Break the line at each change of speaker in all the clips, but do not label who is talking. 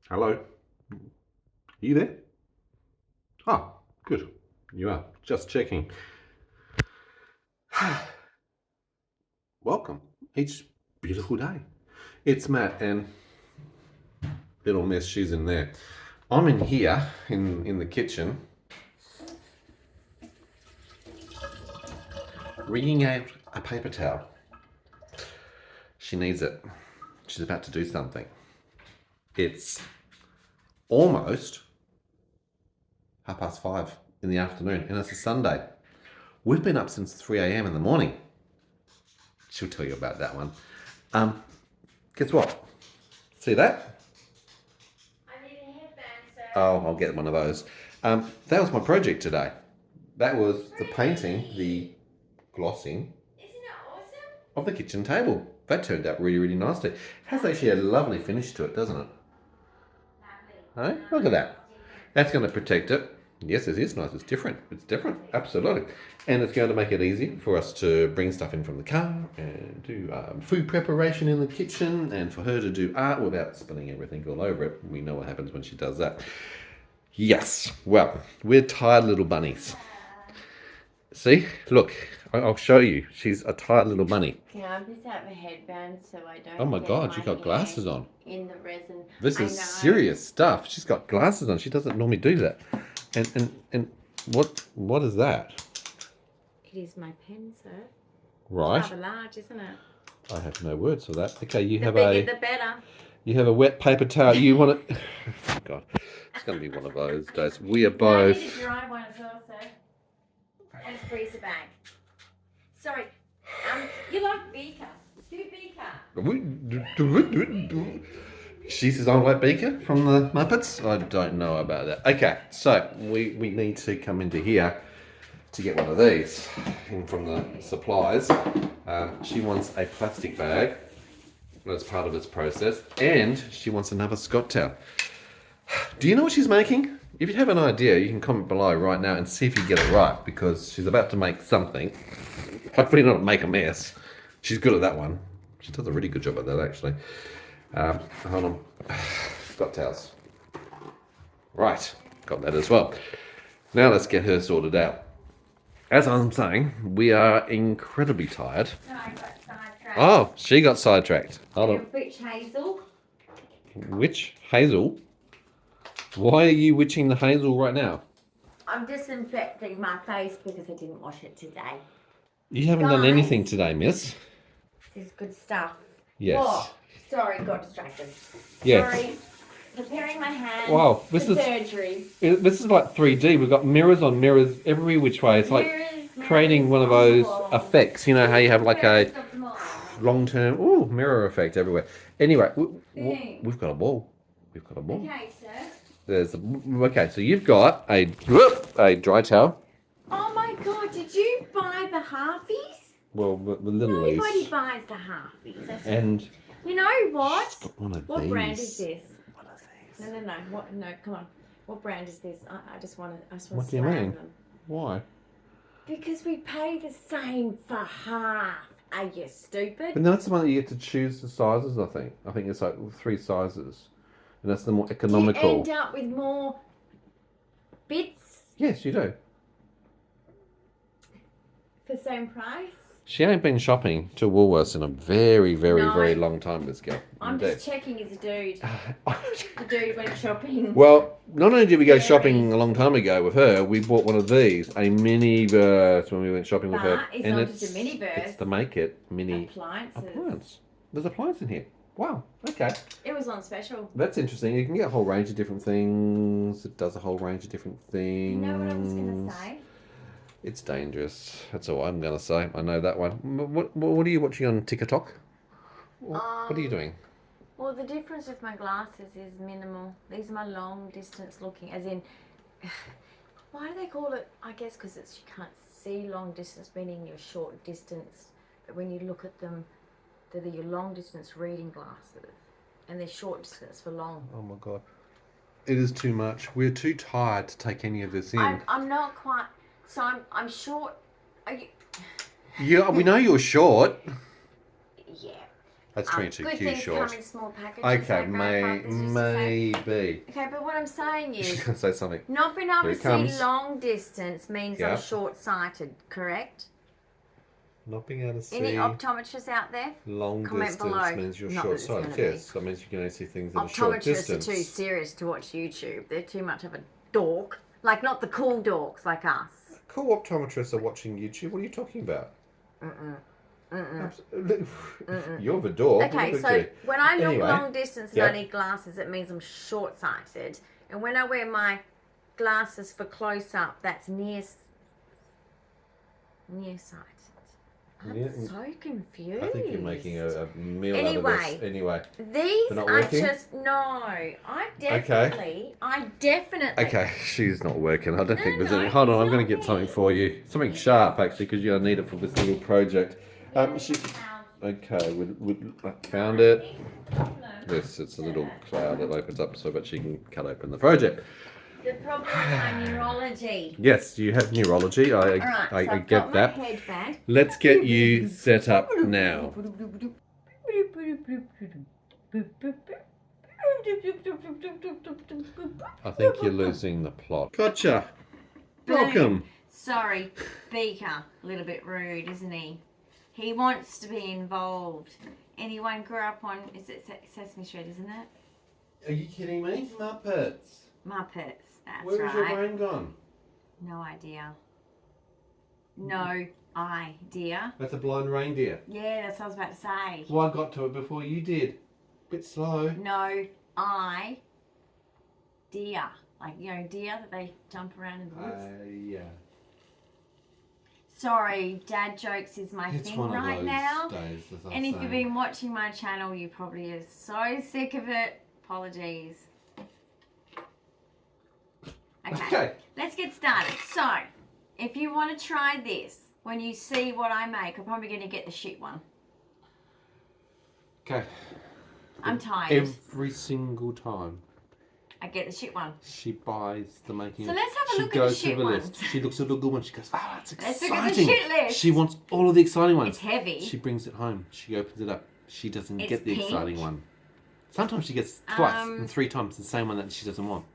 Hello? Are you there? Oh, good. You are. Just checking. Welcome. Each beautiful day. It's Matt and little miss, she's in there. I'm in here, in the kitchen, wringing out a paper towel. She needs it. She's about to do something. It's almost 5:30 in the afternoon, and it's a Sunday. We've been up since 3 a.m. in the morning. She'll tell you about that one. Guess what? See that?
I need a headband, sir.
Oh, I'll get one of those. That was my project today. That was the painting, the glossing
Isn't it awesome?
of the kitchen table. That turned out really, really nicely. It has actually a lovely finish to it, doesn't it?
Lovely.
Hey, look at that. That's going to protect it. Yes, it is nice. It's different. It's different. Absolutely. And it's going to make it easy for us to bring stuff in from the car and do food preparation in the kitchen, and for her to do art without spilling everything all over it. We know what happens when she does that. Yes. Well, we're tired little bunnies. See? Look, I'll show you. She's a tired little bunny.
Can I just have a headband so I don't
Oh my
get
God, you got glasses on.
in the resin?
This
I
is
know.
serious stuff. She's got glasses on. She doesn't normally do that. And what is that?
It is my pen, sir.
Right.
Rather large, isn't it?
I have no words for that. Okay, you
The
have
bigger, the better.
you have a wet paper towel. You want it? Oh God, it's going to be one of those days. We are both.
I need a dry one as well, sir. And a freezer bag. Sorry. You like beaker? Do beaker.
She says I'm like Beaker from the Muppets. I don't know about that. Okay, so we need to come into here to get one of these in from the supplies. She wants a plastic bag as part of its process, and she wants another Scott towel. Do you know what she's making? If you have an idea, you can comment below right now and see if you get it right, because she's about to make something. Hopefully not make a mess. She's good at that one. She does a really good job at that, actually. Hold on. Scott towels. Right, got that as well. Now let's get her sorted out. As I'm saying, we are incredibly tired.
No, I got sidetracked.
Oh, she got sidetracked. Hold on.
Which hazel?
Which hazel? Why are you witching the hazel right now?
I'm disinfecting my face because I didn't wash it today.
You haven't done
Guys.
anything today, miss.
This is good stuff.
Yes.
Oh, sorry, got distracted.
Yes.
Sorry. Preparing my hand
Wow,
for
this is
surgery.
this is like 3D. We've got mirrors on mirrors every which way. It's like creating one of those effects. You know how you have like a long-term mirror effect everywhere. Anyway, we've got a wall. We've got a wall.
Okay, sir.
Okay, so you've got a dry towel.
Oh my God, did you buy the halfies?
Well, the little
Nobody
least.
buys the halfies. That's
And
you know what?
she's got one of
What
these.
brand is this?
One of these.
No. What? No, come on. What brand is this? I just want to.
What do you mean? Why?
Because we pay the same for half. Are you stupid?
But that's the one that you get to choose the sizes, I think. I think it's like 3 sizes. And that's the more economical.
You end up with more bits
Yes, you do.
for the same price.
She ain't been shopping to Woolworths in a very, very,
No.
very long time, this girl.
I'm
Indeed.
just checking as a dude. The dude went shopping.
Well, not only did we go
Very.
shopping a long time ago with her, we bought one of these, a mini-verse, when we went shopping with her.
But it's not just a mini-verse.
It's to make it mini
Appliances.
appliance. There's appliance in here. Wow, okay.
It was on special.
That's interesting. You can get a whole range of different things. It does a whole range of different
You
things.
know what I was going to say?
It's dangerous. That's all I'm going to say. I know that one. What are you watching on TikTok? What are you doing?
Well, the difference with my glasses is minimal. These are my long distance looking, as in, why do they call it? I guess because you can't see long distance, meaning you're short distance. But when you look at them, they're your long distance reading glasses, and they're short distance for long.
Oh my God. It is too much. We're too tired to take any of this in.
I'm not quite. So I'm short. Are you?
Yeah, we know you're short.
Yeah.
That's 22
Good
Q
things
short.
come in small packages.
Okay,
like grandfathers used to say.
maybe.
Okay, but what I'm saying
She's
is,
going to say something.
not being able
Here
to
it comes.
see long distance means
Yeah.
I'm short-sighted, correct?
Not being able to see
Any optometrists out there?
long
Comment
distance
below.
means you're
Not that it's
short-sighted.
gonna be.
Yes, that means you can only see things at a short
Optometrists
distance.
are too serious to watch YouTube. They're too much of a dork. Like, not the cool dorks like us.
Cool optometrists are watching YouTube. What are you talking about? You're the dork.
Okay, so when I look
Anyway,
long distance and
yeah.
I need glasses, it means I'm short-sighted. And when I wear my glasses for close-up, that's nearsighted. I'm so confused.
I think you're making a meal out
Anyway,
of this. Anyway,
these
not
are
working?
just no. I definitely.
Okay, she's not working. I don't think there's
no,
any. Hold on,
it's
I'm going
not
to get something
me.
for you. Something sharp, actually, because you're going to need it for this little project. Okay, we found it. This, it's a little cloud that opens up so that she can cut open the project.
The problem is my neurology.
Yes, you have neurology.
Alright,
I
so I've
get
got
that.
my headband.
Let's get you set up now. I think you're losing the plot. Gotcha. Welcome.
Sorry, Beaker. A little bit rude, isn't he? He wants to be involved. Anyone grew up on, is it Sesame Street, isn't it?
Are you kidding me? Muppets.
Muppets, that's
Where's
right.
your brain gone?
No idea. No idea.
That's a blind reindeer.
Yeah, that's what I was about to say.
Well, I got to it before you did. Bit slow.
No idea. Like, you know, deer that they jump around in the woods.
Yeah.
Sorry, dad jokes is my
It's
thing
one of
right
those
now.
days, as I'm
And if you've
saying.
been watching my channel, you probably are so sick of it. Apologies. Okay, let's get started. So, if you want to try this, when you see what I make, I'm probably going to get the shit one.
Okay.
I'm tired.
Every single time
I get the shit one.
she buys the making
So
of,
let's have a
she
look at the
goes
shit
through the
ones.
list. She looks at the good one. She goes, "Wow, that's
Let's
exciting."
look at the shit list.
She wants all of the exciting ones.
It's heavy.
She brings it home. She opens it up. She doesn't
It's
get the
pink.
exciting one. Sometimes she gets twice and 3 times the same one that she doesn't want.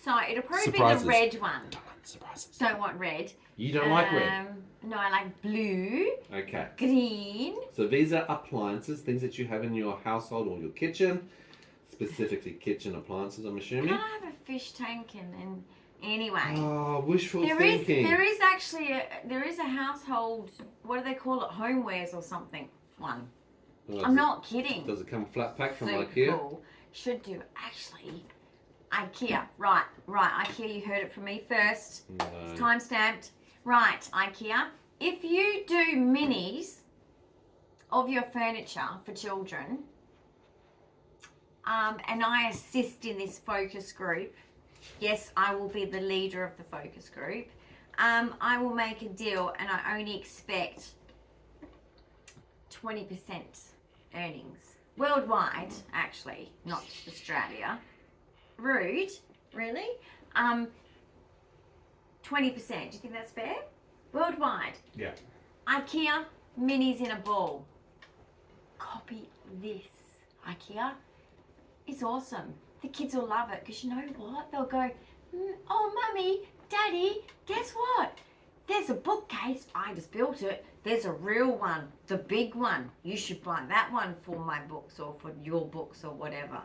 So it'll probably
Surprises.
be the red one.
Don't want surprises.
Don't want red.
You don't like red.
No, I like blue,
Okay.
green.
So these are appliances, things that you have in your household or your kitchen. Specifically kitchen appliances, I'm assuming.
Can I have a fish tank and anyway?
Oh, wishful
There
thinking.
is actually a household, what do they call it, homewares or something one.
Oh,
I'm not kidding.
Does it come flat pack from
Super
IKEA?
cool. Should do actually. IKEA. Right. IKEA, you heard it from me first.
No.
It's time stamped. Right, IKEA. If you do minis of your furniture for children, and I assist in this focus group, yes, I will be the leader of the focus group. I will make a deal, and I only expect 20% earnings worldwide, actually, not just Australia. Rude, really? 20%. Do you think that's fair? Worldwide.
Yeah.
IKEA minis in a ball. Copy this. IKEA. It's awesome. The kids will love it because you know what? They'll go, "Oh, mummy, daddy, guess what? There's a bookcase. I just built it. There's a real one, the big one. You should buy that one for my books or for your books or whatever."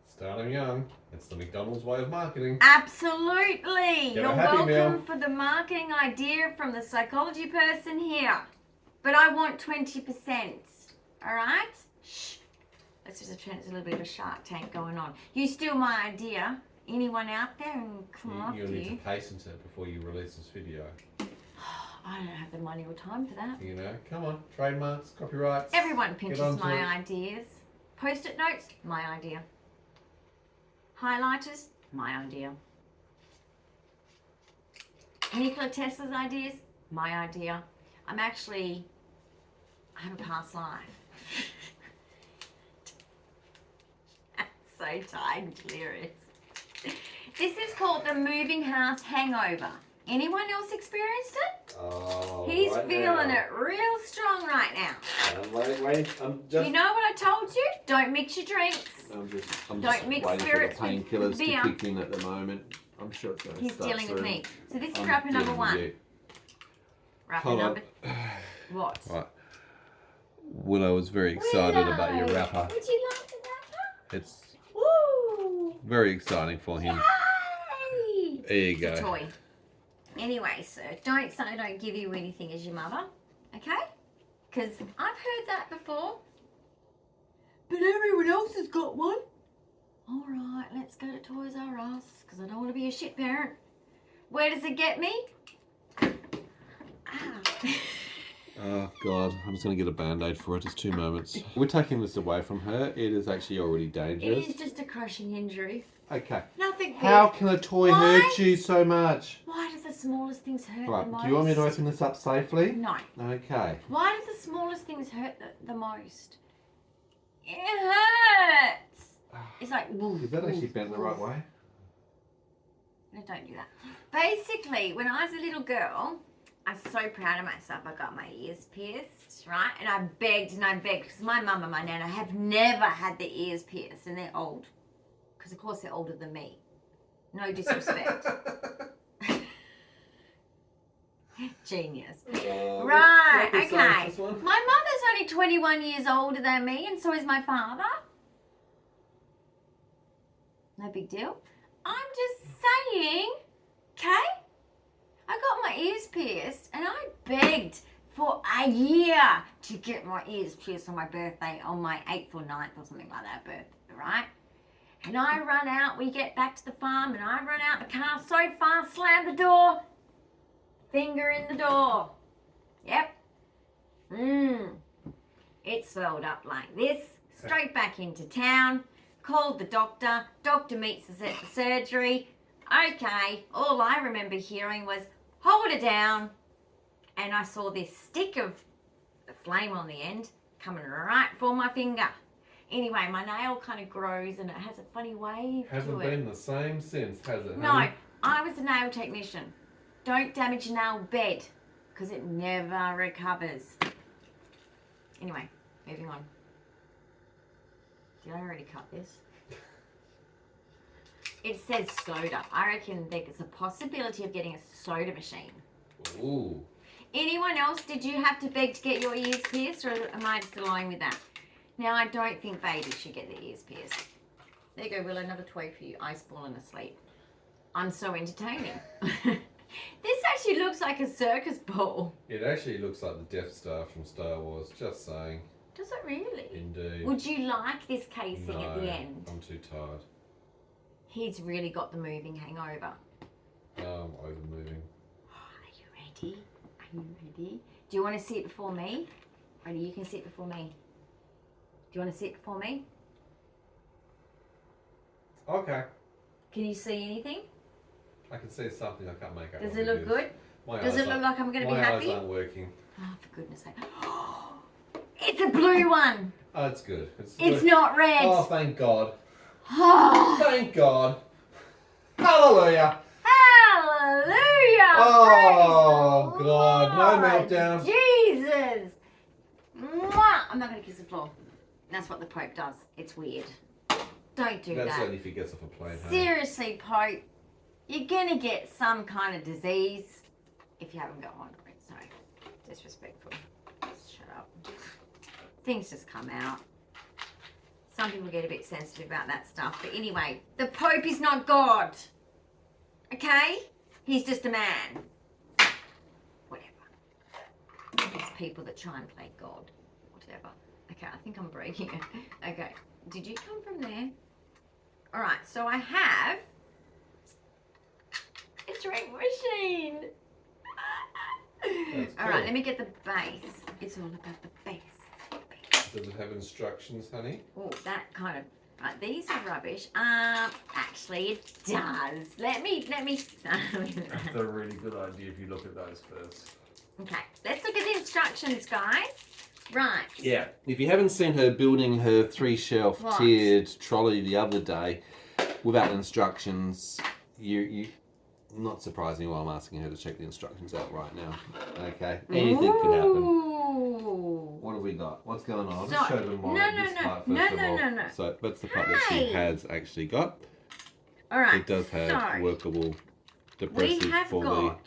Start them young. It's the McDonald's way of marketing.
Absolutely.
Get a
You're
Happy
welcome
Meal.
for the marketing idea from the psychology person here. But I want 20%. All right? Shh. Let's just pretend it's a little bit of a Shark Tank going on. You steal my idea. Anyone out there and come after
You'll need
you.
to patent it before you release this video.
I don't have the money or time for that.
You know, come on, trademarks, copyrights.
Everyone
Get
pinches
onto
my
it.
ideas. Post-it notes, my idea. Highlighters, my idea. Nikola Tesla's ideas, my idea. I have a past life. That's so tired and hilarious. This is called the moving house hangover. Anyone else experienced it?
Oh,
He's
right
feeling
now.
it real strong right now.
Wait, I'm just...
You know what I told you? Don't mix your drinks.
I'm just
Don't mix
waiting
spirits
for the
with
painkillers to
beer.
kick in at the moment. I'm sure it's going to
He's
start
dealing with
soon.
me. So this is
I'm
wrapper number
dealing with
1.
you.
Wrapper
Hold
number...
on.
What?
Right. Willow was very excited about your wrapper.
Would you like the wrapper?
It's
Woo!
very exciting for him.
Yay!
There you
It's
go.
a toy. Anyway, sir, don't say I don't give you anything as your mother, okay? Because I've heard that before. But everyone else has got one. All right, let's go to Toys R Us because I don't want to be a shit parent. Where does it get me? Ah.
Oh God, I'm just going to get a band-aid for it. Just 2 moments. We're taking this away from her. It is actually already dangerous.
It is just a crushing injury.
Okay.
Nothing big.
How can a toy
Why?
hurt you so much?
Why do the smallest things hurt
Right,
the most?
do you want me to open this up safely?
No.
Okay.
Why do the smallest things hurt the most? It hurts. It's like...
Is that actually bent the right way?
No, don't do that. Basically, when I was a little girl, I was so proud of myself. I got my ears pierced, right? And I begged because my mum and my nana have never had their ears pierced, and they're old. Because of course they're older than me. No disrespect. Genius. Right,
what size
okay.
is this one?
My mother's only 21 years older than me, and so is my father. No big deal. I'm just saying, okay? I got my ears pierced, and I begged for a year to get my ears pierced on my birthday, on my 8th or 9th or something like that birthday, right? And I run out, we get back to the farm, and I run out the car so fast, slam the door, finger in the door. Yep. It swelled up like this, straight back into town, called the doctor meets us at the surgery. Okay, all I remember hearing was, hold it down, and I saw this stick of the flame on the end coming right for my finger. Anyway, my nail kind of grows and it has a funny wave
Hasn't
to it.
been the same since, has it?
No,
honey?
I was a nail technician. Don't damage your nail bed because it never recovers. Anyway, moving on. Did I already cut this? It says soda. I reckon there's a possibility of getting a soda machine.
Ooh.
Anyone else, did you have to beg to get your ears pierced, or am I just alone with that? Now, I don't think babies should get their ears pierced. There you go, Willow, another toy for you. Ice falling asleep. I'm so entertaining. This actually looks like a circus ball.
It actually looks like the Death Star from Star Wars, just saying.
Does it really?
Indeed.
Would you like this casing at the
No,
end?
I'm too tired.
He's really got the moving hangover.
I'm over-moving.
Are you ready? Are you ready? Do you want to see it before me? Ready, you can see it before me. Do you want to see it before me?
Okay.
Can you see anything?
I can see something. I can't make out.
Does
what
it look
is.
good?
My
Does
eyes
it look
aren't-
like I'm going to be
My
happy?
eyes aren't working.
Oh, for goodness sake. It's a blue one.
Oh, it's good.
It's
good.
not red.
Oh, thank God.
Oh,
Thank God. Hallelujah.
hallelujah.
Oh,
Praise the
God. No
Lord.
meltdown.
Jesus. Mwah. I'm not going to kiss the floor. That's what the Pope does. It's weird. Don't do
That's
that.
only if he gets off a plane, honey.
Seriously, Pope, you're going to get some kind of disease if you haven't got one. So, disrespectful. Just shut up. Things just come out. Some people get a bit sensitive about that stuff. But anyway, the Pope is not God. Okay? He's just a man. Whatever. It's people that try and play God. Whatever. Okay, I think I'm breaking it. Okay. Did you come from there? Alright, so I have a drink machine.
That's
Alright,
cool.
let me get the base. It's all about the base.
Does it have instructions, honey?
Oh, that kind of... Right, these are rubbish. Actually, it does. Let me start with that.
That's a really good idea if you look at those first.
Okay, let's look at the instructions, guys. Right.
Yeah. If you haven't seen her building her 3-shelf
What?
tiered trolley the other day without instructions, Not surprising why I'm asking her to check the instructions out right now. Okay, anything could happen. What have we got? What's going on? I'll show them this part first of all. So that's the part that she has actually got.
All right.
It does have workable depressive
we have
for
got.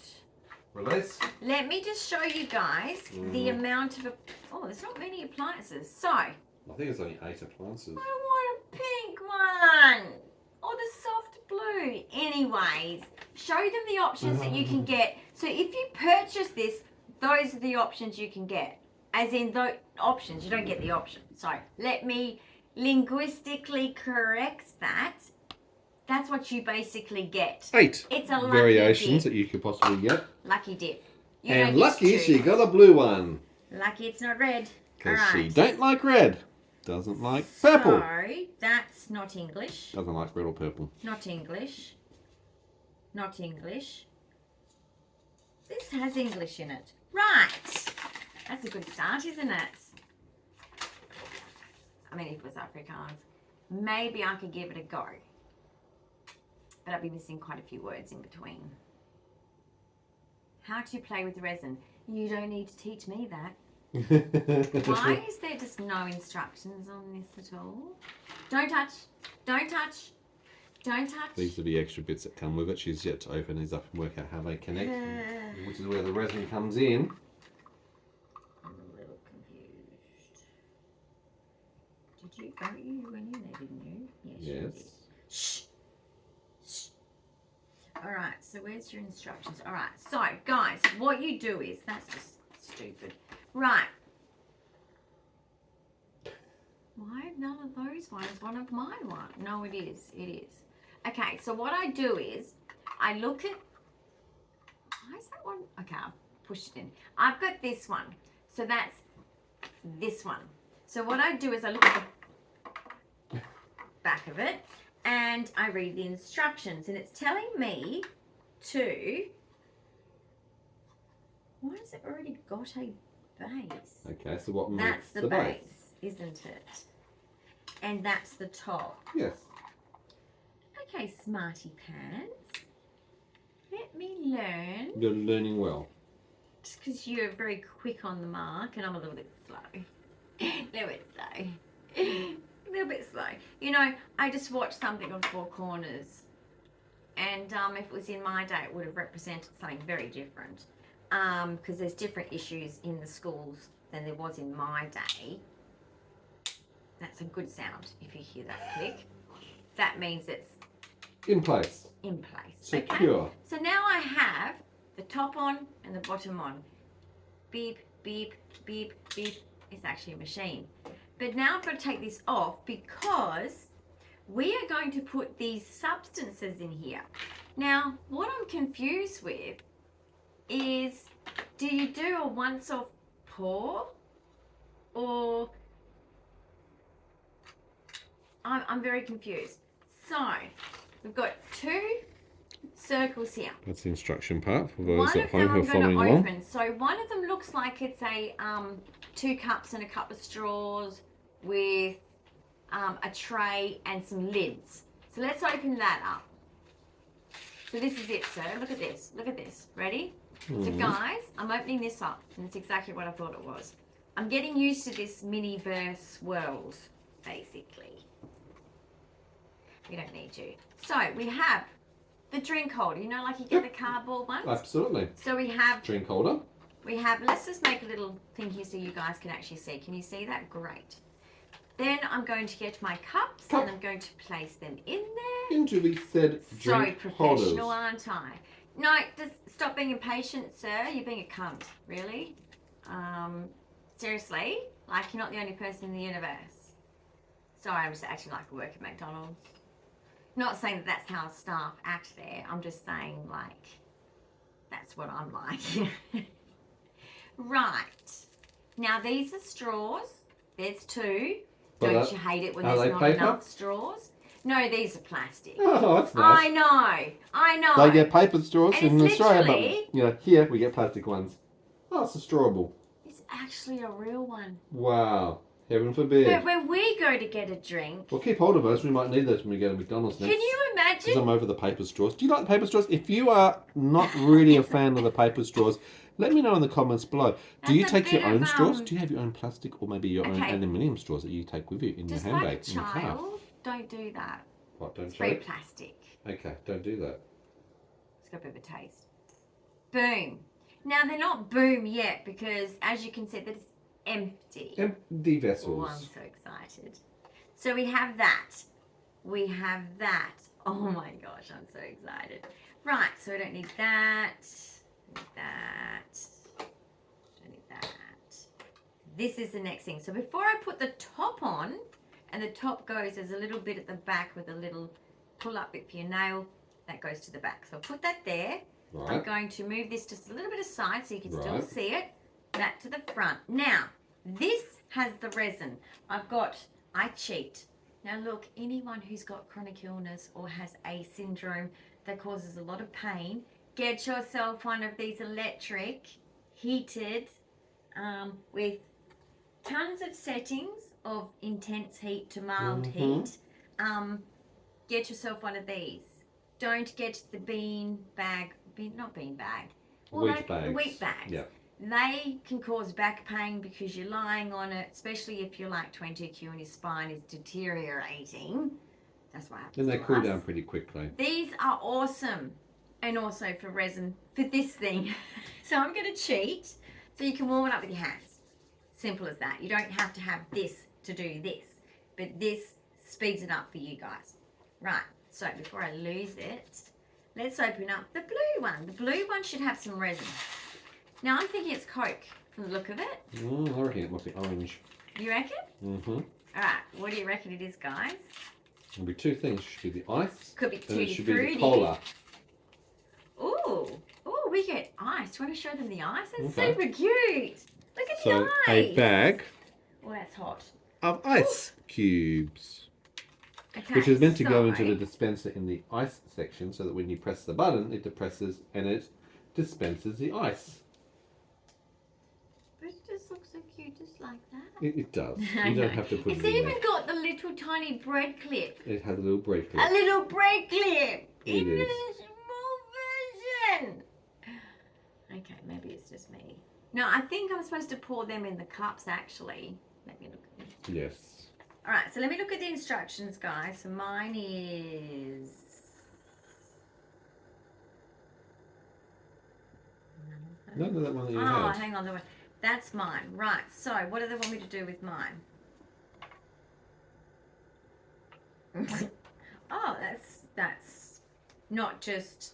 The release.
Let me just show you guys the amount of. Oh, there's not many appliances. So.
I think it's only 8 appliances.
I want a pink one. Or the soft blue. Anyways, show them the options that you can get. So if you purchase this, those are the options you can get. As in the options, you don't get the option. So let me linguistically correct that. That's what you basically get.
8
it's a lucky
variations
dip.
that you could possibly get.
Lucky dip. You
And lucky she got a blue one.
Lucky it's not red.
Because she don't like red. Doesn't like purple.
So, that's not English.
Doesn't like red or purple.
Not English. Not English. This has English in it. Right. That's a good start, isn't it? I mean, if it was Afrikaans, maybe I could give it a go. But I'd be missing quite a few words in between. How to play with resin. You don't need to teach me that. Why is there just no instructions on this at all? Don't touch. Don't touch. Don't touch.
These are the extra bits that come with it. She's yet to open these up and work out how they connect, which is where the resin comes in.
I'm a little confused. Did you? Don't you went in there, didn't you? Yes. You did. Shh. All right. So where's your instructions? All right. So guys, what you do is that's just stupid. Right. Why none of those ones? One of mine one. No, it is. It is. Okay, so what I do is I look at. Why is that one? Okay, I've pushed it in. I've got this one. So that's this one. So what I do is I look at the back of it and I read the instructions and it's telling me to. Why has it already got a base?
Okay, so what makes
that's the base, isn't it? And that's the top.
Yes.
Okay, smarty pants. Let me learn.
You're learning well.
Just because you're very quick on the mark and I'm a little bit slow. A little bit slow. A little bit slow. You know, I just watched something on Four Corners. And if it was in my day, it would have represented something very different. Because there's different issues in the schools than there was in my day. That's a good sound if you hear that click. That means it's
in place.
In place.
Secure.
Okay? So now I have the top on and the bottom on. Beep, beep, beep, beep. It's actually a machine. But now I've got to take this off because we are going to put these substances in here. Now, what I'm confused with is, do you do a once-off pour or I'm very confused. So we've got 2 circles here.
That's the instruction part for those
One
at
of
home
them
who are
I'm going
following
to
along.
open. So one of them looks like it's a 2 cups and a couple of straws with a tray and some lids. So let's open that up. So this is it, sir. Look at this. Look at this. Ready? So guys, I'm opening this up and it's exactly what I thought it was. I'm getting used to this mini-verse world, basically. We don't need you. So we have the drink holder. You know, like you get the cardboard ones?
Absolutely.
So we have
Drink holder.
We have, let's just make a little thing here so you guys can actually see. Can you see that? Great. Then I'm going to get my cups and I'm going to place them in there.
Into the said drink
so professional,
holders.
aren't I? No, just stop being impatient, sir. You're being a cunt, really. Seriously, like you're not the only person in the universe. Sorry, I'm just actually like I work at McDonald's. Not saying that that's how staff act there. I'm just saying like that's what I'm like. Right. Now these are straws. There's 2. Don't you hate it when there's not enough straws? No, these are plastic.
Oh, that's nice.
I know.
They get paper straws
And
in
it's
Australia, but
literally-
you know, here we get plastic ones. Oh, it's a strawable.
It's actually a real one.
Wow. Heaven forbid.
But when we go to get a drink...
Well, keep hold of us. We might need those when we go to McDonald's next.
Can you imagine?
Because I'm over the paper straws. Do you like the paper straws? If you are not really a fan of the paper straws, let me know in the comments below. Do you take your own straws? Do you have your own plastic or maybe your own aluminium straws that you take with you in your handbag in your car?
Don't do that.
What, don't
it's very plastic.
Okay, don't do that.
It's got a bit of a taste. Boom. Now, they're not boom yet because, as you can see, that is empty.
Empty vessels.
Oh, I'm so excited. So we have that. We have that. Oh my gosh, I'm so excited. Right, so I don't need that. Don't need that. Don't need that. This is the next thing. So before I put the top on, and the top goes, there's a little bit at the back with a little pull up bit for your nail. That goes to the back. So I'll put that there. Right. I'm going to move this just a little bit aside so you can still see it. That to the front. Now, this has the resin. I cheat. Now look, anyone who's got chronic illness or has a syndrome that causes a lot of pain, get yourself one of these electric, heated, with tons of settings of intense heat to mild heat. Get yourself one of these. Don't get the wheat bags. Wheat bags. Yeah. They can cause back pain because you're lying on it, especially if you're like 22q and your spine is deteriorating. That's what happens.
And they cool down pretty quickly.
These are awesome. And also for resin, for this thing. So I'm going to cheat so you can warm it up with your hands. Simple as that. You don't have to have this to do this. But this speeds it up for you guys. Right. So before I lose it, let's open up the blue one. The blue one should have some resin. Now I'm thinking it's Coke from the look of it.
I reckon it must be orange.
You reckon? Mm-hmm. All right. What do you reckon it is, guys?
It'll be two things. It should be the ice.
Could be tutti
fruity. It should
fruity.
be the cola.
Ooh. Oh, we get ice. Do you want to show them the ice? It's super cute. Look at the ice.
So a bag.
Oh, that's hot.
Of ice cubes. Okay, which is meant to go into the dispenser in the ice section so that when you press the button, it depresses and it dispenses the ice.
But it just looks so cute just like that.
It does. You don't have to put it in there.
It's even got the little tiny bread clip.
It has a little bread clip.
A little bread clip!
It is.
A small version! Okay, maybe it's just me. No, I think I'm supposed to pour them in the cups actually. Let me look at them.
Yes.
Alright, so let me look at the instructions, guys. So mine is...
No, that one that you
had.
had.
Oh, hang on. That's mine. Right, so what do they want me to do with mine? Oh, that's not just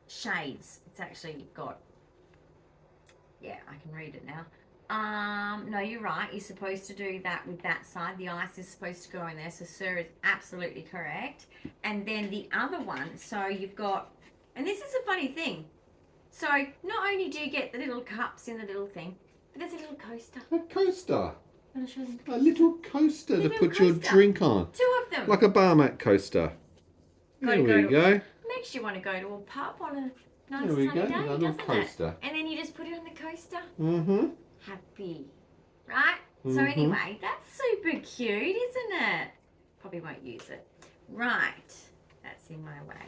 shades. It's actually got... Yeah, I can read it now. No, you're right. You're supposed to do that with that side. The ice is supposed to go in there. So Sir is absolutely correct. And then the other one, so you've got, and this is a funny thing. So not only do you get the little cups in the little thing, but there's a little coaster.
A coaster.
I'm going to show them.
A little coaster to put your drink on.
2 of them.
Like a bar mat coaster. There we go.
Makes you want to go to a pub on a nice
sunny
day,
doesn't it?
And then you just put it on the coaster.
Mm-hmm.
Happy, right? So anyway, that's super cute, isn't it? Probably won't use it. Right, that's in my way.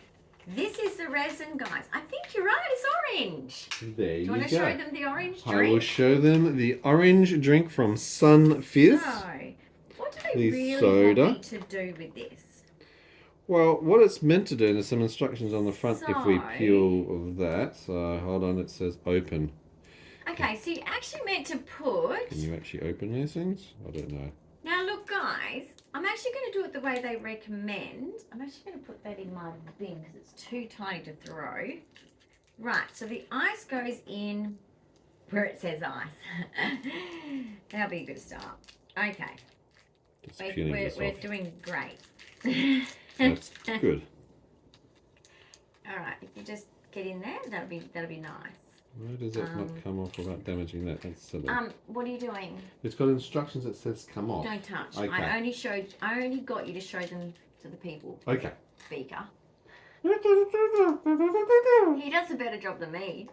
This is the resin, guys. I think you're right, it's orange.
There you go.
Do you want to show them the orange drink?
I will show them the orange drink from Sun Fizz.
So, what do they really want me to do with this?
Well, what it's meant to do, and there's some instructions on the front if we peel that. So, hold on, it says open.
Okay, so you actually meant to put...
Can you actually open these things? I don't know.
Now look, guys, I'm actually going to do it the way they recommend. I'm actually going to put that in my bin because it's too tiny to throw. Right, so the ice goes in where it says ice. That'll be a good start. Okay. We're doing great.
That's good.
All right, if you just get in there, that'll be nice.
Why does it not come off without damaging that? That's silly.
What are you doing?
It's got instructions that says come off.
Don't touch.
Okay.
I only got you to show them to the people.
Okay.
Speaker. He does a better job than me.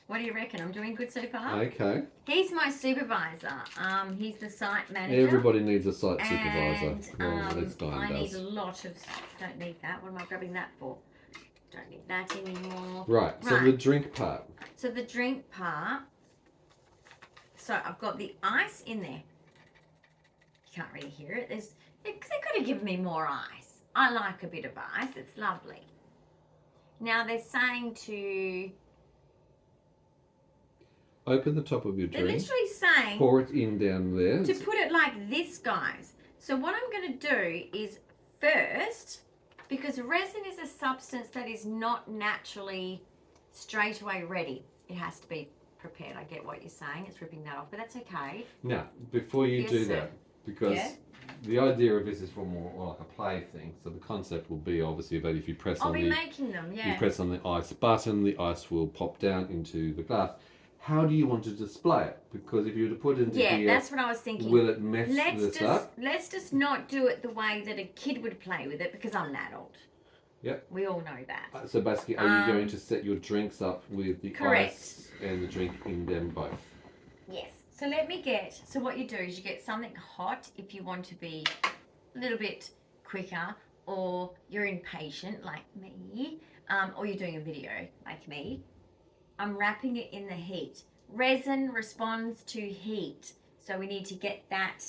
What do you reckon? I'm doing good so far?
Okay.
He's my supervisor. He's the site manager.
Everybody needs a site supervisor.
And
Well, at least Dyan
I need
does.
a lot of... Don't need that. What am I grabbing that for? Don't need that anymore.
Right, so the drink part.
So the drink part... So I've got the ice in there. You can't really hear it. They could have given me more ice. I like a bit of ice. It's lovely. Now they're saying to...
Open the top of your
They're
drink.
literally saying...
Pour it in down there.
To put it like this, guys. So what I'm going to do is first, because resin is a substance that is not naturally straight away ready. It has to be prepared. I get what you're saying. It's ripping that off, but that's okay.
Now, before you do that, because the idea of this is for more like a play thing. So the concept will be obviously that if you press
I'll be making them,
you press on the ice button, the ice will pop down into the glass. How do you want to display it? Because if you were to put it into here,
that's what I was thinking.
will it mess this up?
Let's just not do it the way that a kid would play with it, because I'm an adult.
Yep.
We all know that.
So basically, are you going to set your drinks up with the ice and the drink in them both?
Yes. So so what you do is you get something hot if you want to be a little bit quicker, or you're impatient like me, or you're doing a video like me. I'm wrapping it in the heat. Resin responds to heat. So we need to get that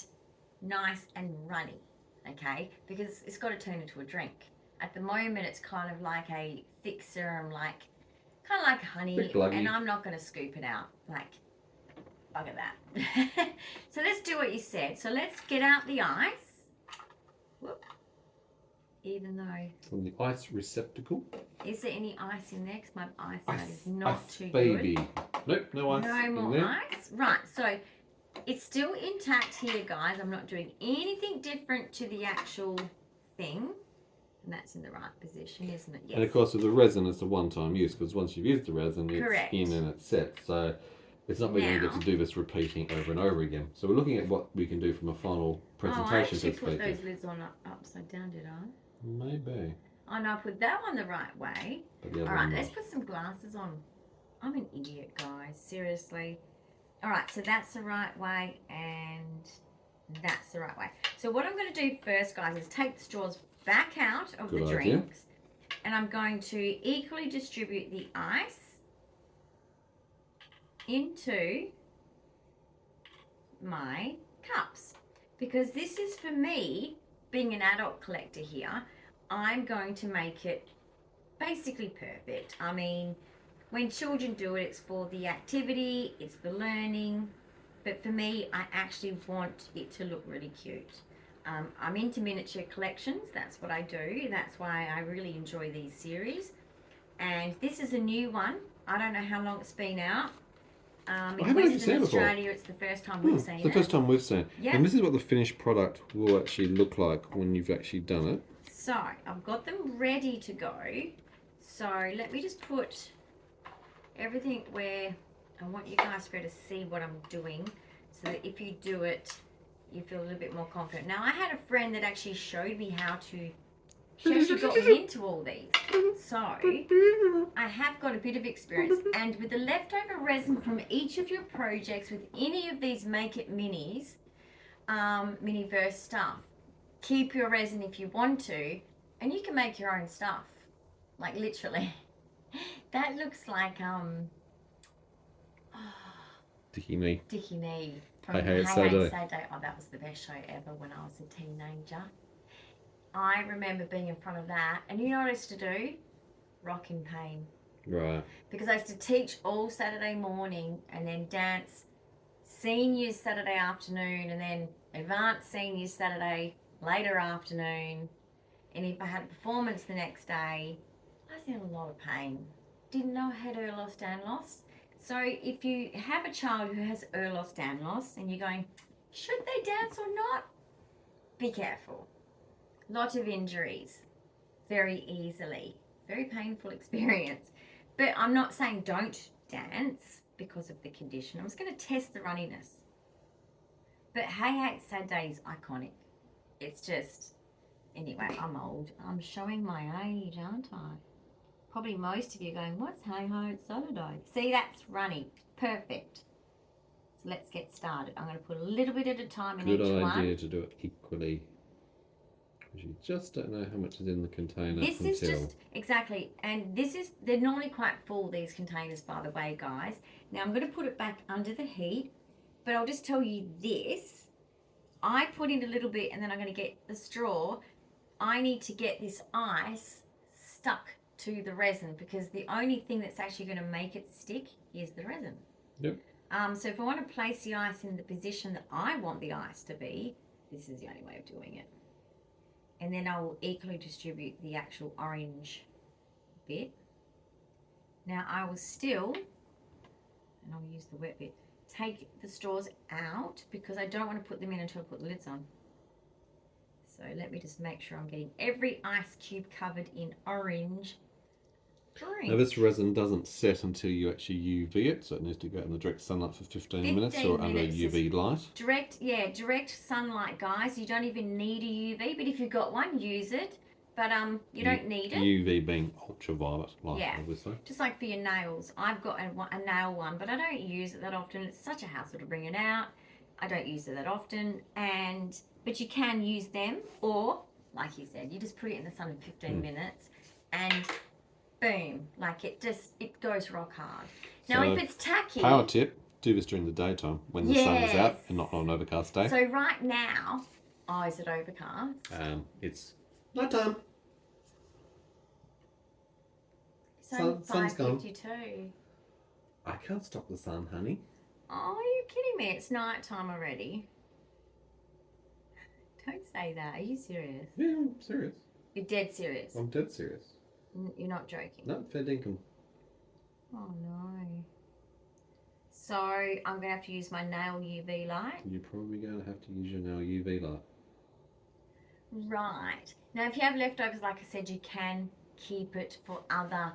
nice and runny, okay? Because it's got to turn into a drink. At the moment, it's kind of like a thick serum, kind of like honey, and I'm not going to scoop it out. Like, bugger that. So let's do what you said. So let's get out the ice. Whoop. Even though...
From the ice receptacle.
Is there any ice in there? Because my eyesight is not too
baby.
good.
Nope, no ice.
No more ice. Right, so it's still intact here, guys. I'm not doing anything different to the actual thing. And that's in the right position, isn't it? Yes.
And of course, with the resin, it's a one-time use, because once you've used the resin, it's in and it's set. So it's not really going to get to do this repeating over and over again. So we're looking at what we can do from a final presentation perspective.
I actually put those lids on upside down, did I?
Maybe.
Oh no, I put that one the right way. Alright, let's put some glasses on. I'm an idiot, guys. Seriously. Alright, so that's the right way and that's the right way. So what I'm going to do first, guys, is take the straws back out of the drinks. And I'm going to equally distribute the ice into my cups. Because this is, for me, being an adult collector here, I'm going to make it basically perfect. I mean, when children do it, it's for the activity, it's the learning. But for me, I actually want it to look really cute. I'm into miniature collections. That's what I do. That's why I really enjoy these series. And this is a new one. I don't know how long it's been out. In Western Australia, it's the first time we've seen it.
It's the first time we've seen it.
Yep.
And this is what the finished product will actually look like when you've actually done it.
So, I've got them ready to go. So, let me just put everything where I want you guys to be able to see what I'm doing. So that if you do it, you feel a little bit more confident. Now, I had a friend that actually showed me how to... She actually got me into all these. So, I have got a bit of experience. And with the leftover resin from each of your projects, with any of these Make It Minis, Miniverse stuff, keep your resin if you want to, and you can make your own stuff. Like, literally. That looks like,
Dicky Me.
Dicky Me. From
Hey Saturday.
Oh, that was the best show ever when I was a teenager. I remember being in front of that, and you know what I used to do? Rock in Pain.
Right.
Because I used to teach all Saturday morning, and then dance seniors Saturday afternoon, and then advanced seniors Saturday later afternoon. And if I had a performance the next day, I was in a lot of pain. Didn't know I had Ehlers-Danlos. So if you have a child who has Ehlers-Danlos and you're going, should they dance or not? Be careful. Lot of injuries very easily. Very painful experience. But I'm not saying don't dance because of the condition. I'm just going to test the runniness. But Hey Hey Saturday is iconic. It's just... Anyway, I'm old. I'm showing my age, aren't I? probably most of you are going, what's hey-ho, it's soda? See, that's runny. Perfect. So let's get started. I'm going to put a little bit at a time in each one.
Good idea to do it equally. Because you just don't know how much is in the container
This is just, exactly, and they're normally quite full, these containers, by the way, guys. Now I'm going to put it back under the heat, but I'll just tell you this. I put in a little bit and then I'm going to get the straw. I need to get this ice stuck to the resin because the only thing that's actually going to make it stick is the resin.
Yep.
So if I want to place the ice in the position that I want the ice to be, this is the only way of doing it. And then I will equally distribute the actual orange bit. Now I will still, and I'll use the wet bit, take the straws out because I don't want to put them in until I put the lids on. So let me just make sure I'm getting every ice cube covered in orange drink.
Now this resin doesn't set until you actually UV it, so it needs to go in the direct sunlight for 15 minutes or under UV light.
Direct sunlight, guys. You don't even need a UV, but if you've got one, use it. But you don't need it.
UV being ultraviolet light, obviously.
Just like for your nails. I've got a nail one, but I don't use it that often. It's such a hassle to bring it out. I don't use it that often. But you can use them, or, like you said, you just put it in the sun for 15 minutes and boom, like it goes rock hard. Now,
so
if it's tacky...
Power tip, do this during the daytime when the sun is out and not on an overcast day.
So right now, is it overcast?
It's nighttime.
It's only
Sun's gone.
5:52.
I can't stop the sun, honey.
Oh, are you kidding me? It's nighttime already. Don't say that. Are you serious?
Yeah, I'm serious.
You're dead serious?
I'm dead serious.
You're not joking?
No, fair dinkum.
Oh, no. So, I'm going to have to use my nail UV light?
You're probably going to have to use your nail UV light.
Right. Now, if you have leftovers, like I said, you can keep it for other...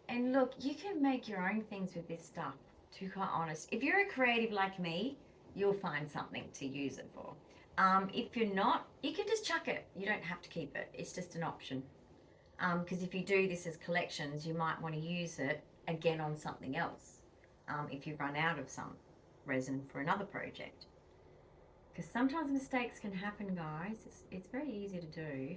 And look, you can make your own things with this stuff, to be quite honest. If you're a creative like me, you'll find something to use it for. If you're not, you can just chuck it. You don't have to keep it. It's just an option. Because if you do this as collections, you might want to use it again on something else if you run out of some resin for another project. Because sometimes mistakes can happen, guys. It's very easy to do.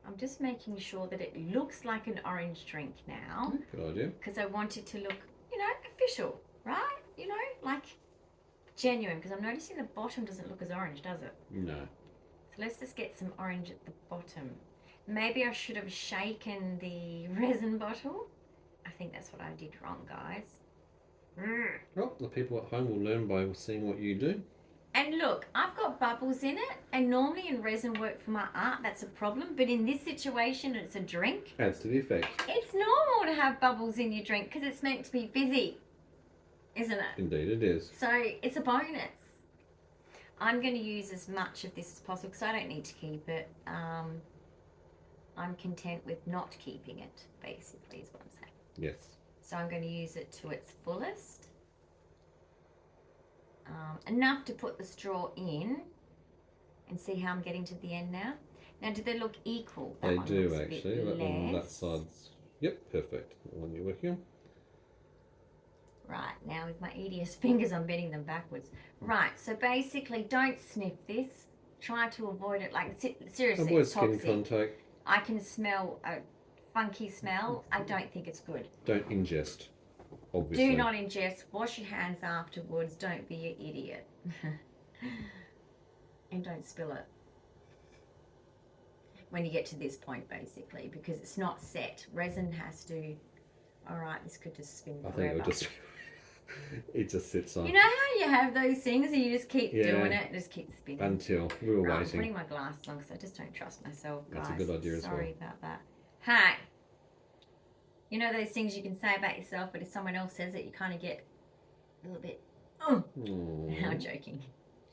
I'm just making sure that it looks like an orange drink now.
Good idea.
Because I want it to look, official, right? Like genuine. Because I'm noticing the bottom doesn't look as orange, does it?
No.
So let's just get some orange at the bottom. Maybe I should have shaken the resin bottle. I think that's what I did wrong, guys.
Well, the people at home will learn by seeing what you do.
And look, I've got bubbles in it, and normally in resin work for my art, that's a problem. But in this situation, it's a drink.
Adds to the effect.
It's normal to have bubbles in your drink because it's meant to be fizzy, isn't it?
Indeed it is.
So it's a bonus. I'm going to use as much of this as possible because I don't need to keep it. I'm content with not keeping it, basically, is what I'm saying.
Yes.
So I'm going to use it to its fullest. Enough to put the straw in and see how I'm getting to the end now. Now, do they look equal?
They do, actually. That one on that side's... Yep, perfect. The one you're working on.
Right, now with my EDS fingers, I'm bending them backwards. Right, so basically, don't sniff this. Try to avoid it. Like, seriously,
Avoid
it's toxic.
skin contact.
I can smell a funky smell. I don't think it's good.
Don't ingest, obviously.
Do not ingest. Wash your hands afterwards. Don't be an idiot. And don't spill it. When you get to this point, basically, because it's not set. Resin has to... Alright, this could just spin forever.
I think it'll just... it just sits on.
You know how you have those things and you just keep doing it and just keep spinning?
Until we were waiting.
I'm putting my glasses on because I just don't trust myself, guys.
That's a good idea as well.
Sorry about that. Hey, you know those things you can say about yourself, but if someone else says it, you kind of get a little bit, I'm joking.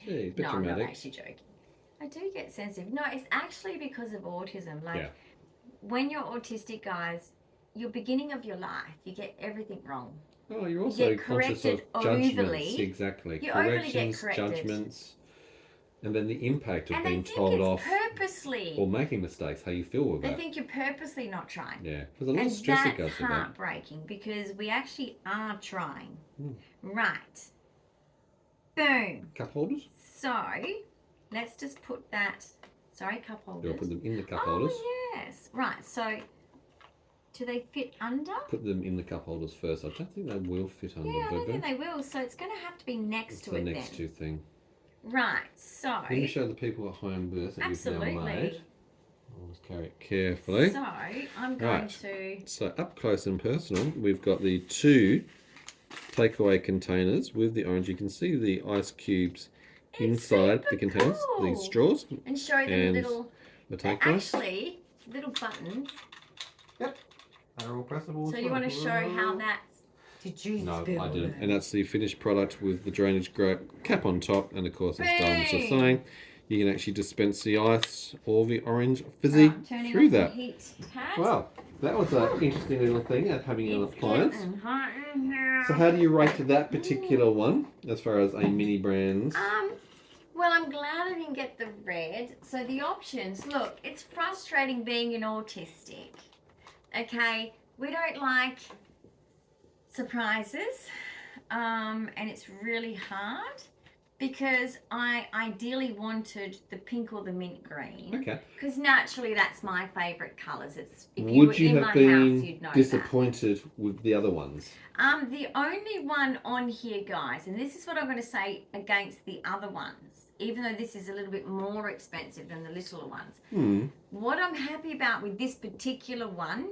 Gee,
No, I'm not
dramatic.
actually joking. I do get sensitive. No, it's actually because of autism. Like, when you're autistic, guys, your beginning of your life, you get everything wrong.
Oh, you're also
get
conscious of
corrected
judgments.
overly.
Exactly.
You overly get
Corrections,
corrected.
judgments. And then the impact of
And
being
they think
told
it's
off
purposely.
or making mistakes, how you feel with
They
that.
think you're purposely not trying.
Yeah, there's a lot
And
of stress that
that's
goes with that.
heartbreaking because we actually are trying.
Mm.
Right. Boom.
Cup holders?
So, let's just put that... Sorry, cup holders.
You'll put them in the cup holders.
Oh, yes. Right, so... Do they fit under?
Put them in the cup holders first. I don't think they will fit under.
Yeah, I don't think they will. So it's going to have to be next to it then.
the next two thing.
Right, so...
Let me show the people at home this that
absolutely.
you've now made. I'll just carry it carefully.
So, I'm going to...
So up close and personal, we've got the two takeaway containers with the orange. You can see the ice cubes inside the containers,
cool.
these straws.
And show them little...
The takeaway.
Actually, little buttons.
Yep. They're all pressable.
So you want to show how that's... Did you
No,
spill
I didn't.
it?
And that's the finished product with the drainage cap on top, and of course it's done with the
Boom.
thing. You can actually dispense the ice or the orange fizzy
Turning
through
off
that.
the heat pad.
Wow, that was an interesting little thing of having an
It's
appliance.
getting hot in here.
So how do you rate that particular one as far as a mini brand?
Well, I'm glad I didn't get the red. So the options, look, it's frustrating being an autistic. Okay, we don't like surprises, and it's really hard because I ideally wanted the pink or the mint green.
Okay.
Because naturally that's my favourite colours. It's if
Would
you were
you
in
have
my
been
house, you'd know
disappointed with the other ones?
that. The only one on here, guys, and this is what I'm going to say against the other ones, even though this is a little bit more expensive than the littler ones. What I'm happy about with this particular one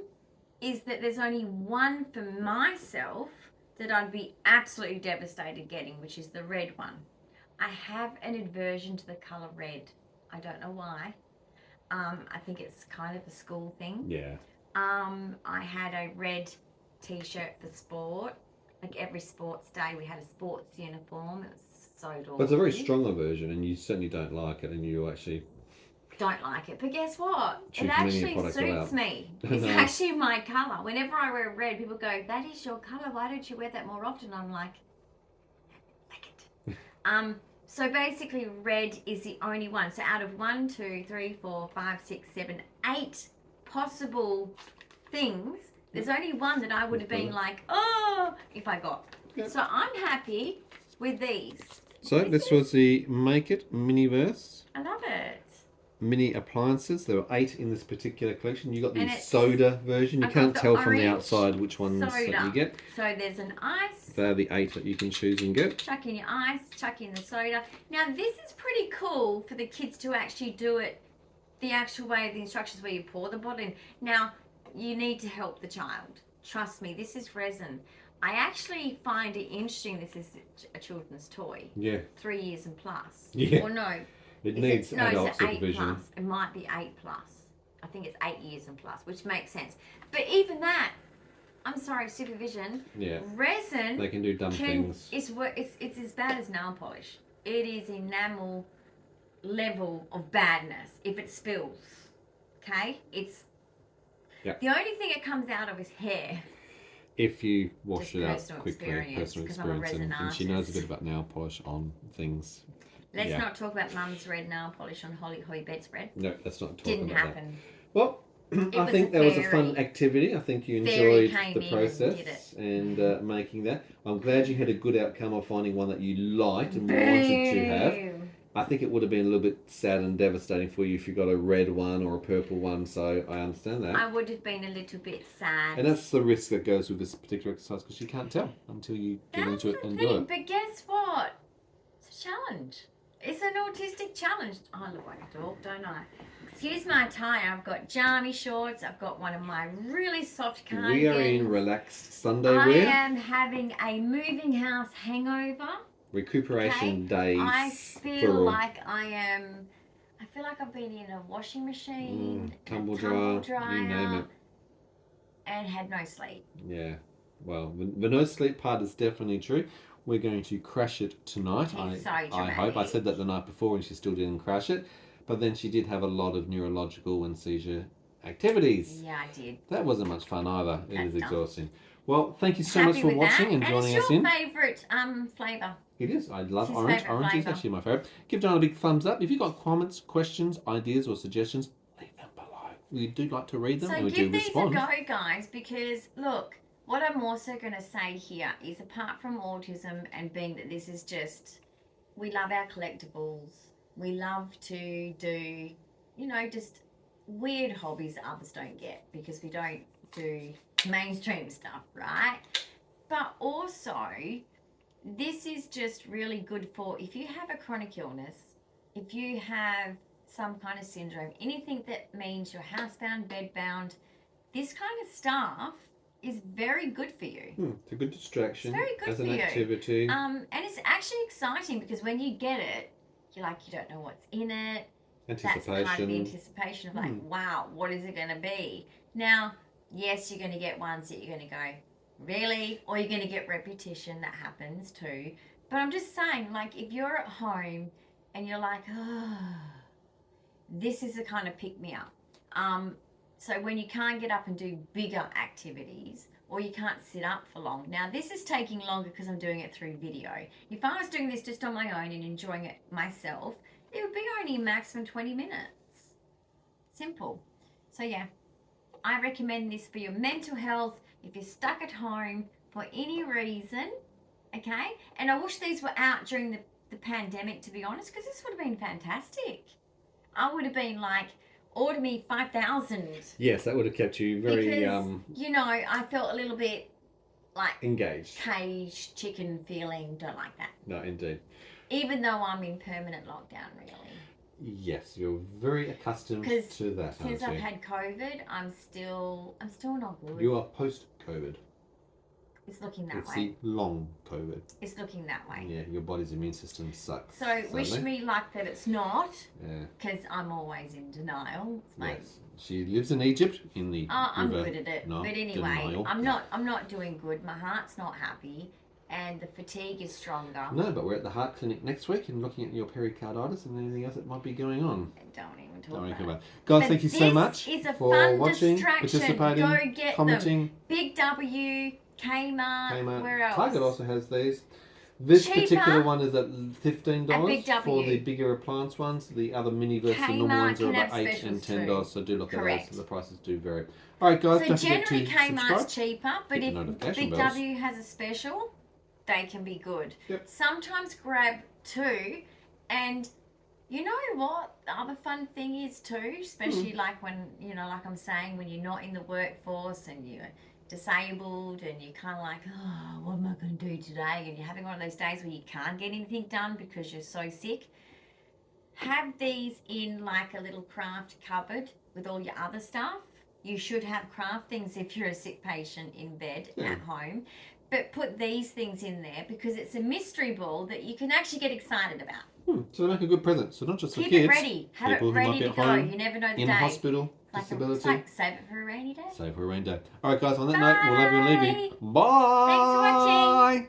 is that there's only one for myself that I'd be absolutely devastated getting, which is the red one. I have an aversion to the colour red. I don't know why. I think it's kind of a school thing.
Yeah.
I had a red t-shirt for sport. Like every sports day we had a sports uniform. It was so adorable.
But it's a very strong aversion, and you certainly don't like it, and you actually...
don't like it. But guess what?
Choose
It
many
actually
products
suits
without.
me.
I
It's
know.
actually my colour. Whenever I wear red, people go, that is your colour. Why don't you wear that more often? I'm like it. So basically red is the only one. So out of 1, 2, 3, 4, 5, 6, 7, 8 possible things, there's only one that I would have been like, oh, if I got.
Yep.
So I'm happy with these.
So this was the Make It Miniverse
I love it.
mini appliances. There were 8 in this particular collection. You got the
And it's-
soda version. You
I've got
can't
the
tell from the
orange
outside which ones that
soda.
you get.
So there's an ice.
They're the 8 that you can choose and get.
Chuck in your ice, chuck in the soda. Now this is pretty cool for the kids to actually do it the actual way of the instructions where you pour the bottle in. Now you need to help the child. Trust me, this is resin. I actually find it interesting this is a children's toy.
Yeah.
3 years and plus.
Yeah.
Or no.
It
Is
needs
no,
adult
it's 8
supervision.
plus. It might be 8 plus. I think it's 8 years and plus, which makes sense. But even that, I'm sorry, supervision.
Yeah.
Resin
They can do dumb things.
it's as bad as nail polish. It is enamel level of badness if it spills. Okay? It's
Yep.
the only thing it comes out of is hair.
If you wash
Just
it out
personal
quickly,
experience,
personal
'cause I'm a
experience,
resin
and she knows a
artist.
bit about nail polish on things.
Let's
Yeah.
not talk about Mum's red nail polish on Holly bedspread.
No, let's not talk
Didn't
about that.
happen.
Well, I
was
think that was a fun
very-
activity. I think you
very
enjoyed
came
the
in and
process
did
and making that. I'm glad you had a good outcome of finding one that you liked and wanted to have.
Boom.
I think it would have been a little bit sad and devastating for you if you got a red one or a purple one, so I understand that.
I would have been a little bit sad.
And that's the risk that goes with this particular exercise because you can't tell until you get
That's
into it
the
and
thing.
do it.
But guess what? It's a challenge. It's an autistic challenge. I look like a dog, don't I? Excuse my attire. I've got jammy shorts. I've got one of my really soft cardigans.
We are in relaxed Sunday
I
wear,
am having a moving house hangover.
recuperation days.
I feel
for
like I feel like I've been in a washing machine,
tumble
a
dryer, you name it.
and had no sleep.
Yeah, well, the no sleep part is definitely true. We're going to crash it tonight.
It's so
I hope. I
dramatic.
said that the night before and she still didn't crash it. But then she did have a lot of neurological and seizure activities.
Yeah, I did.
That wasn't much fun either. It
That's
is
dumb.
exhausting. Well, thank you so
Happy
much for
with
watching
that.
and joining us
it's
in.
your favourite flavour.
It is. I love
It's his
orange.
favourite
Orange is
flavour.
actually my favourite. Give Dyan a big thumbs up. If you've got comments, questions, ideas, or suggestions, leave them below. We do like to read them and
So
we
give
do
these
respond.
a go, guys, because look, what I'm also going to say here is, apart from autism and being that this is just, we love our collectibles. We love to do, you know, just weird hobbies that others don't get because we don't do mainstream stuff, right? But also, this is just really good for if you have a chronic illness, if you have some kind of syndrome, anything that means you're housebound, bedbound, this kind of stuff is very good for you.
It's a good distraction.
It's very good
as
for
an
you.
activity.
And it's actually exciting because when you get it, you're like, you don't know what's in it.
Anticipation.
That's kind of the anticipation of like, wow, what is it going to be? Now, yes, you're going to get ones that you're going to go, really? Or you're going to get repetition. That happens too. But I'm just saying, like, if you're at home and you're like, oh, this is the kind of pick-me-up. So when you can't get up and do bigger activities, or you can't sit up for long. Now, this is taking longer because I'm doing it through video. If I was doing this just on my own and enjoying it myself, it would be only maximum 20 minutes. Simple. So yeah, I recommend this for your mental health if you're stuck at home for any reason, okay? And I wish these were out during the pandemic, to be honest, because this would have been fantastic. I would have been like, order me 5,000.
Yes, that would have kept you very
because, you know, I felt a little bit like
engaged.
Caged chicken feeling. Don't like that.
No, indeed.
Even though I'm in permanent lockdown, really.
Yes, you're very accustomed to that.
Since I've had COVID, I'm still not good.
You are post-COVID.
It's looking that
It's
way.
the long COVID.
It's looking that way.
Yeah, your body's immune system sucks.
So
sadly.
wish me luck that it's not.
Yeah.
Because I'm always in denial.
Yes. She lives in Egypt in the
I'm
river.
good at it.
No,
but anyway,
denial.
I'm not doing good. My heart's not happy. And the fatigue is stronger.
No, but we're at the heart clinic next week and looking at your pericarditis and anything else that might be going on.
Don't even talk about it.
Guys,
But
thank you so much
this is a
for
fun
watching,
distraction.
participating,
Go get
commenting.
them. Big W, Kmart, where else?
Target also has these. This
Cheaper
particular one is at $15
at Big W.
for the bigger appliance ones. The other mini versus the normal
Kmart
ones are
can
about
have
$8 and
specials
$10.
too.
So do look at
Correct.
those. The prices do vary. All right, guys.
So
Don't forget
generally
to
Kmart's
subscribe.
cheaper, but
Hit the
if
notification
Big
bells.
W has a special, they can be good.
Yep.
Sometimes grab two, and you know what the other fun thing is too, especially like when, you know, like I'm saying, when you're not in the workforce and you're disabled and you're kind of like, oh, what am I going to do today? And you're having one of those days where you can't get anything done because you're so sick. Have these in like a little craft cupboard with all your other stuff. You should have craft things if you're a sick patient in bed at home. But put these things in there because it's a mystery ball that you can actually get excited about.
So they make a good present. So not just for
Keep
kids.
it ready. Have
people
it
who might
ready
be
to
at
go.
home,
You never know the
in
day.
hospital,
It's
disability.
like save it for a rainy day.
Save for a rain day. All right, guys. On that note, we'll love you and leave you. Bye.
Thanks for watching.